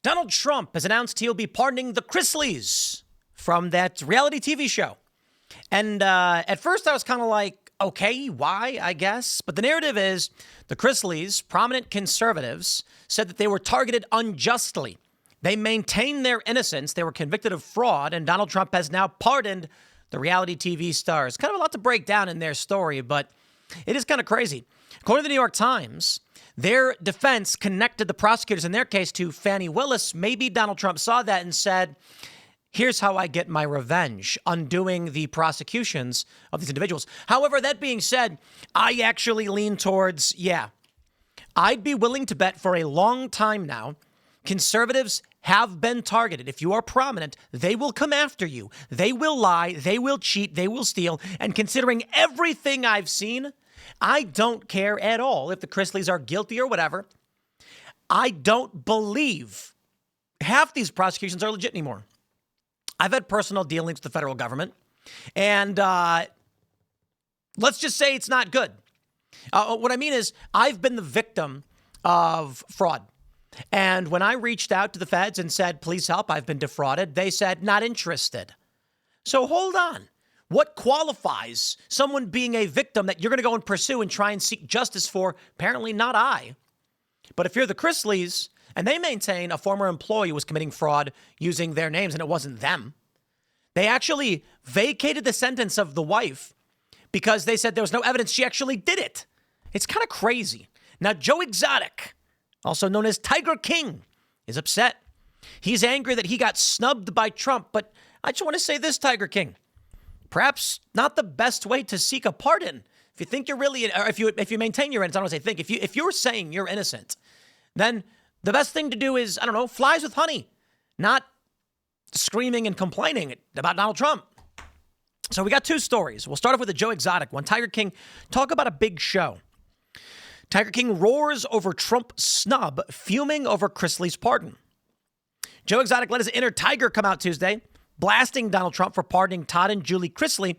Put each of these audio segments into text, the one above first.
Donald Trump has announced he'll be pardoning the Chrisleys from that reality TV show. And at first I was kind of like, okay, why, I guess? But the narrative is the Chrisleys, prominent conservatives, said that they were targeted unjustly. They maintained their innocence. They were convicted of fraud, and Donald Trump has now pardoned the reality TV stars. Kind of a lot to break down in their story, but it is kind of crazy. According to the New York Times, their defense connected the prosecutors in their case to Fani Willis. Maybe Donald Trump saw that and said, here's how I get my revenge, undoing the prosecutions of these individuals. However, that being said, I actually lean towards, I'd be willing to bet for a long time now, conservatives have been targeted. If you are prominent, they will come after you. They will lie. They will cheat. They will steal. And considering everything I've seen, I don't care at all if the Chrisleys are guilty or whatever. I don't believe half these prosecutions are legit anymore. I've had personal dealings with the federal government, and let's just say it's not good. What I mean is I've been the victim of fraud. And when I reached out to the feds and said, please help, I've been defrauded, they said, not interested. So hold on. What qualifies someone being a victim that you're going to go and pursue and try and seek justice for? Apparently not I. But if you're the Chrisleys and they maintain a former employee was committing fraud using their names and it wasn't them, they actually vacated the sentence of the wife because they said there was no evidence she actually did it. It's kind of crazy. Now, Joe Exotic, also known as Tiger King, is upset. He's angry that he got snubbed by Trump. But I just want to say this, Tiger King. Perhaps not the best way to seek a pardon. If you think you're really, or if you maintain your innocence, I don't want to say think. If you're saying you're innocent, then the best thing to do is, flies with honey, not screaming and complaining about Donald Trump. So we got two stories. We'll start off with the Joe Exotic one. Tiger King, talk about a big show. Tiger King roars over Trump snub, fuming over Chrisley's pardon. Joe Exotic let his inner tiger come out Tuesday, blasting Donald Trump for pardoning Todd and Julie Chrisley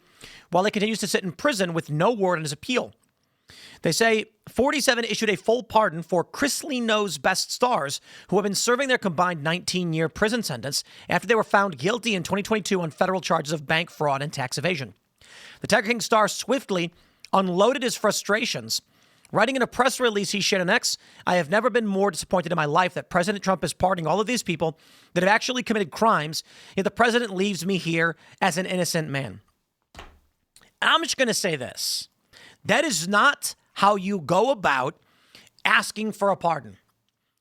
while he continues to sit in prison with no word on his appeal. They say 47 issued a full pardon for Chrisley Knows Best stars who have been serving their combined 19-year prison sentence after they were found guilty in 2022 on federal charges of bank fraud and tax evasion. The Tiger King star swiftly unloaded his frustrations. Writing in a press release he shared on X, I have never been more disappointed in my life that President Trump is pardoning all of these people that have actually committed crimes, yet the president leaves me here as an innocent man. And I'm just going to say this. That is not how you go about asking for a pardon.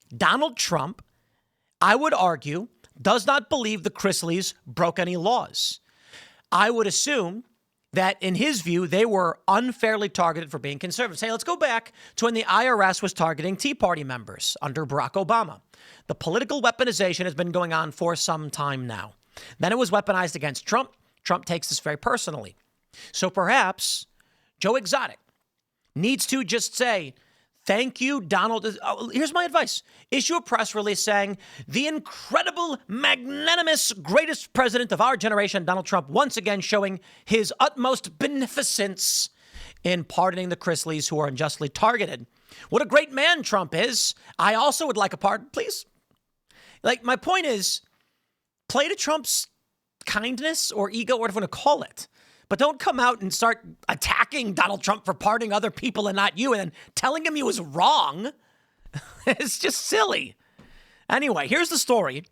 Donald Trump, I would argue, does not believe the Chrisleys broke any laws. I would assume that in his view, they were unfairly targeted for being conservative. Hey, let's go back to when the IRS was targeting Tea Party members under Barack Obama. The political weaponization has been going on for some time now. Then it was weaponized against Trump. Trump takes this very personally. So perhaps Joe Exotic needs to just say, thank you, Donald. Here's my advice. Issue a press release saying the incredible, magnanimous, greatest president of our generation, Donald Trump, once again showing his utmost beneficence in pardoning the Chrisleys who are unjustly targeted. What a great man Trump is. I also would like a pardon, please. My point is, play to Trump's kindness or ego, whatever you want to call it. But don't come out and start attacking Donald Trump for pardoning other people and not you and then telling him he was wrong. It's just silly. Anyway, here's the story.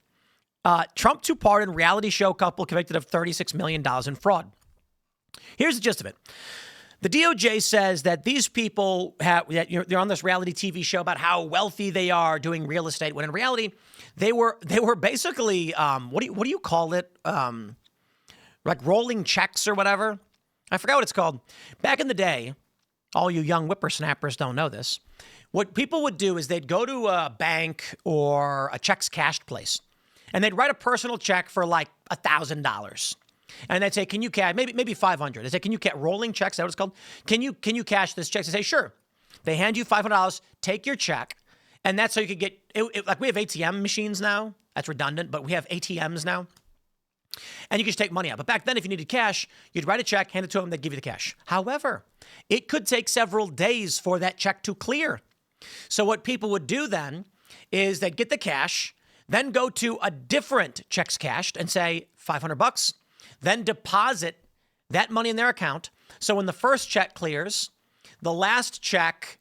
Trump to pardon reality show couple convicted of $36 million in fraud. Here's the gist of it. The DOJ says that these people they're on this reality TV show about how wealthy they are doing real estate, when in reality, they were basically, what do you call it? Like rolling checks or whatever. I forgot what it's called. Back in the day, all you young whippersnappers don't know this. What people would do is they'd go to a bank or a checks cashed place, and they'd write a personal check for like $1,000. And they'd say, can you cash, maybe 500. They say, can you cash, rolling checks, is that what it's called? Can you cash this check? They say, sure. They hand you $500, take your check, and that's how you could get, like we have ATM machines now. That's redundant, but we have ATMs now. And you can just take money out. But back then, if you needed cash, you'd write a check, hand it to them, they'd give you the cash. However, it could take several days for that check to clear. So what people would do then is they'd get the cash, then go to a different checks cashed and say $500, then deposit that money in their account. So when the first check clears, the last check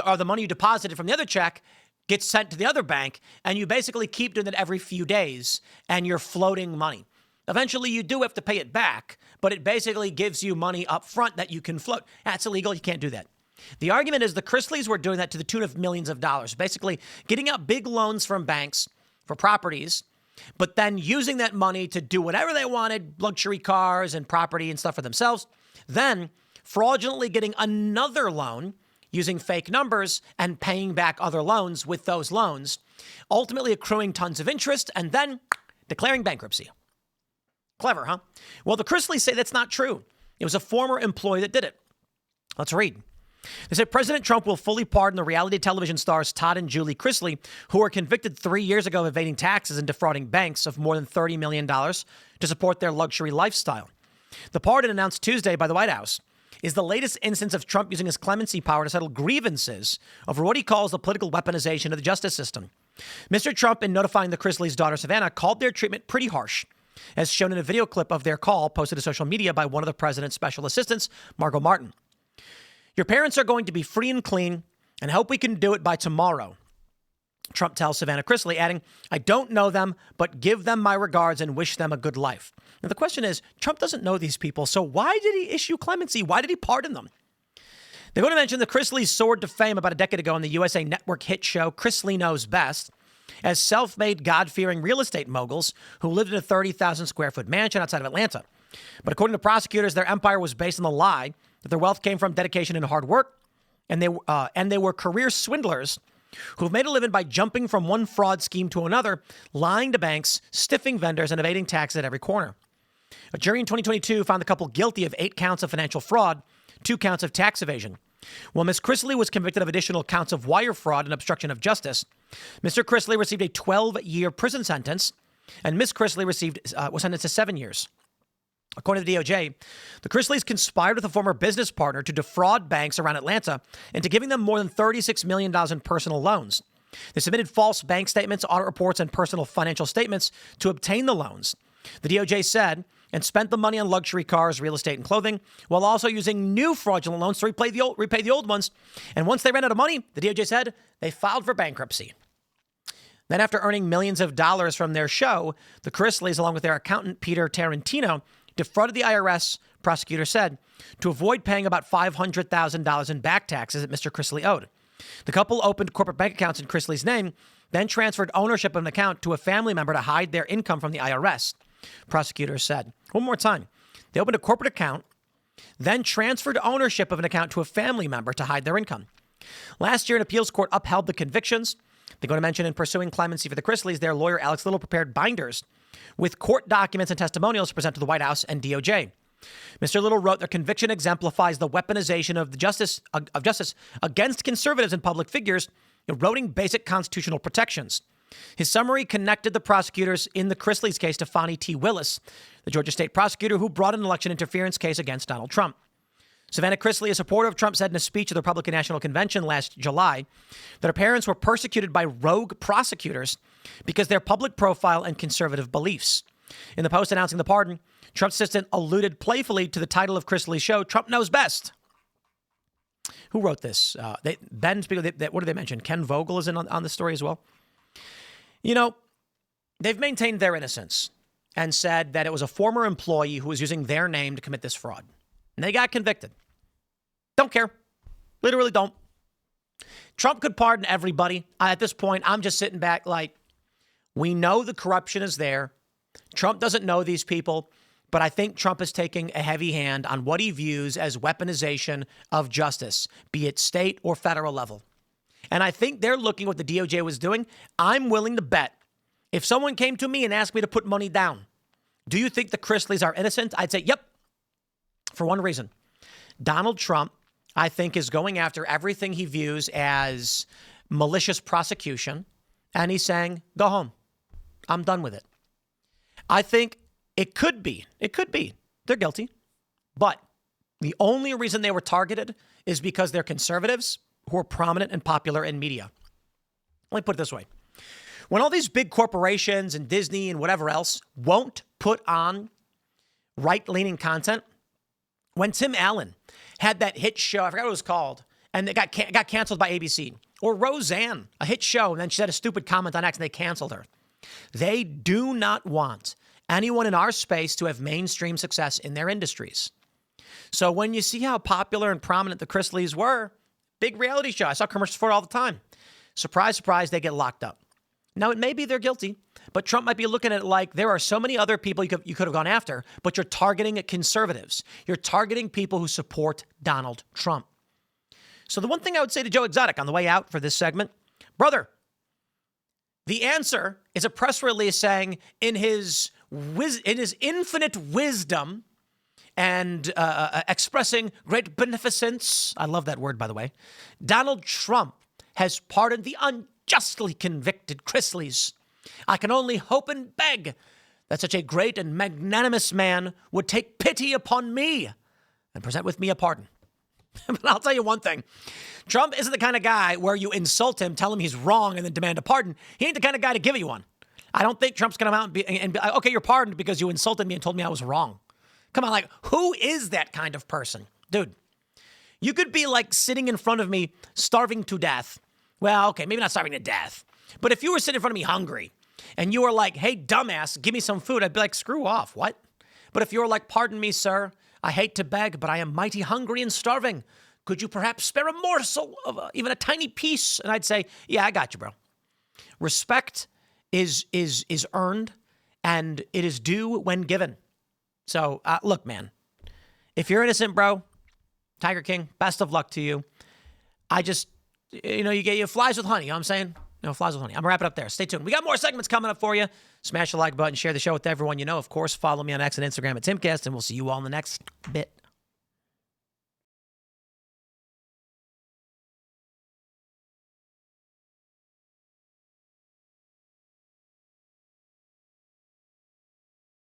or the money you deposited from the other check gets sent to the other bank, and you basically keep doing that every few days, and you're floating money. Eventually, you do have to pay it back, but it basically gives you money up front that you can float. That's illegal. You can't do that. The argument is the Chrisleys were doing that to the tune of millions of dollars, basically getting out big loans from banks for properties, but then using that money to do whatever they wanted, luxury cars and property and stuff for themselves, then fraudulently getting another loan using fake numbers and paying back other loans with those loans, ultimately accruing tons of interest and then declaring bankruptcy. Clever, huh? Well, the Chrisleys say that's not true. It was a former employee that did it. Let's read. They say President Trump will fully pardon the reality television stars Todd and Julie Chrisley, who were convicted 3 years ago of evading taxes and defrauding banks of more than $30 million to support their luxury lifestyle. The pardon announced Tuesday by the White House is the latest instance of Trump using his clemency power to settle grievances over what he calls the political weaponization of the justice system. Mr. Trump, in notifying the Chrisleys' daughter Savannah, called their treatment pretty harsh, as shown in a video clip of their call posted to social media by one of the president's special assistants, Margot Martin. Your parents are going to be free and clean, and hope we can do it by tomorrow, Trump tells Savannah Chrisley, adding, I don't know them, but give them my regards and wish them a good life. Now, the question is, Trump doesn't know these people, so why did he issue clemency? Why did he pardon them? They're going to mention the Chrisleys soared to fame about a decade ago on the USA Network hit show Chrisley Knows Best as self-made, God-fearing real estate moguls who lived in a 30,000 square foot mansion outside of Atlanta. But according to prosecutors, their empire was based on the lie that their wealth came from dedication and hard work, and they were career swindlers who've made a living by jumping from one fraud scheme to another, lying to banks, stiffing vendors, and evading taxes at every corner. A jury in 2022 found the couple guilty of 8 counts of financial fraud, 2 counts of tax evasion. While Ms. Chrisley was convicted of additional counts of wire fraud and obstruction of justice, Mr. Chrisley received a 12-year prison sentence, and Ms. Chrisley was sentenced to 7 years. According to the DOJ, the Chrisleys conspired with a former business partner to defraud banks around Atlanta into giving them more than $36 million in personal loans. They submitted false bank statements, audit reports, and personal financial statements to obtain the loans. The DOJ said, and spent the money on luxury cars, real estate, and clothing, while also using new fraudulent loans to repay the old ones. And once they ran out of money, the DOJ said they filed for bankruptcy. Then, after earning millions of dollars from their show, the Chrisleys, along with their accountant, Peter Tarantino, defrauded the IRS, prosecutors said, to avoid paying about $500,000 in back taxes that Mr. Chrisley owed. The couple opened corporate bank accounts in Chrisley's name, then transferred ownership of an account to a family member to hide their income from the IRS, prosecutors said. One more time. They opened a corporate account, then transferred ownership of an account to a family member to hide their income. Last year, an appeals court upheld the convictions. They're going to mention in pursuing clemency for the Chrisleys, their lawyer Alex Little prepared binders with court documents and testimonials to present to the White House and DOJ. Mr. Little wrote their conviction exemplifies the weaponization of justice against conservatives and public figures, eroding basic constitutional protections. His summary connected the prosecutors in the Chrisleys case to Fani T. Willis, the Georgia state prosecutor who brought an election interference case against Donald Trump. Savannah Chrisley, a supporter of Trump, said in a speech at the Republican National Convention last July that her parents were persecuted by rogue prosecutors because of their public profile and conservative beliefs. In the post announcing the pardon, Trump's assistant alluded playfully to the title of Chrisley's show, Trump Knows Best. Who wrote this? What did they mention? Ken Vogel is in on the story as well. You know, they've maintained their innocence and said that it was a former employee who was using their name to commit this fraud. And they got convicted. Don't care. Literally don't. Trump could pardon everybody. At this point, I'm just sitting back like, we know the corruption is there. Trump doesn't know these people, but I think Trump is taking a heavy hand on what he views as weaponization of justice, be it state or federal level. And I think they're looking at what the DOJ was doing. I'm willing to bet if someone came to me and asked me to put money down, do you think the Chrisleys are innocent? I'd say, yep. For one reason, Donald Trump, I think, is going after everything he views as malicious prosecution. And he's saying, go home. I'm done with it. I think it could be. They're guilty. But the only reason they were targeted is because they're conservatives who are prominent and popular in media. Let me put it this way. When all these big corporations and Disney and whatever else won't put on right-leaning content, when Tim Allen had that hit show, I forgot what it was called, and it got canceled by ABC, or Roseanne, a hit show, and then she had a stupid comment on X and they canceled her. They do not want anyone in our space to have mainstream success in their industries. So when you see how popular and prominent the Chrisleys were, big reality show, I saw commercials for it all the time. Surprise, surprise, they get locked up. Now, it may be they're guilty, but Trump might be looking at it like there are so many other people you could have gone after, but you're targeting conservatives. You're targeting people who support Donald Trump. So the one thing I would say to Joe Exotic on the way out for this segment, brother, the answer is a press release saying in his infinite wisdom and expressing great beneficence, I love that word, by the way, Donald Trump has pardoned the unjustly convicted Chrisleys. I can only hope and beg that such a great and magnanimous man would take pity upon me and present with me a pardon. But I'll tell you one thing. Trump isn't the kind of guy where you insult him, tell him he's wrong, and then demand a pardon. He ain't the kind of guy to give you one. I don't think Trump's going to come out and be, okay, you're pardoned because you insulted me and told me I was wrong. Come on, like, who is that kind of person? Dude, you could be like sitting in front of me starving to death. Well, okay, maybe not starving to death. But if you were sitting in front of me hungry and you were like, hey, dumbass, give me some food, I'd be like, screw off. What? But if you were like, pardon me, sir, I hate to beg, but I am mighty hungry and starving. Could you perhaps spare a morsel of even a tiny piece? And I'd say, yeah, I got you, bro. Respect is earned and it is due when given. So look, man, if you're innocent, bro, Tiger King, best of luck to you. I just, you get flies with honey. You know what I'm saying? Flies with honey. I'm going to wrap it up there. Stay tuned. We got more segments coming up for you. Smash the like button, share the show with everyone you know. Of course, follow me on X and Instagram at Timcast, and we'll see you all in the next bit.